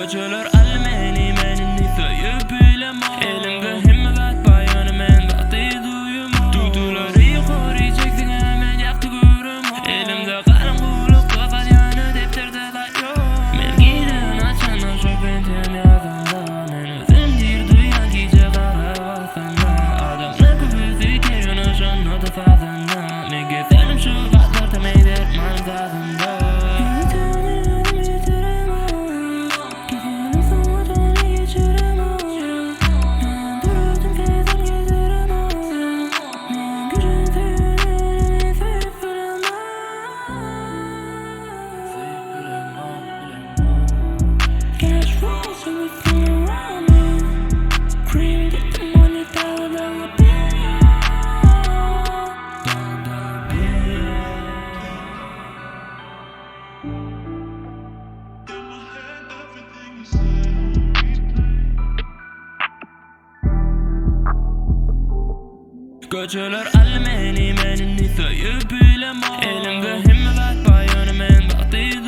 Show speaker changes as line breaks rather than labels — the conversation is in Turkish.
Göçülür almeni menini söyüp bilemo elimde himmet bayanı men vakti duyumo Tutuları yukarı çeksin hemen yaktı görümo elimde karanlık kapat yanı defterde da yok men giden açana şu benten yazanda men özüm dir duyan gece kara basanda adamla kübüzü kerine şanladı fazanda men gezelim şu vatlar temeyder manzadında Göçülür almeni menini söyüp bilemo elimde himmet bayanı men vakti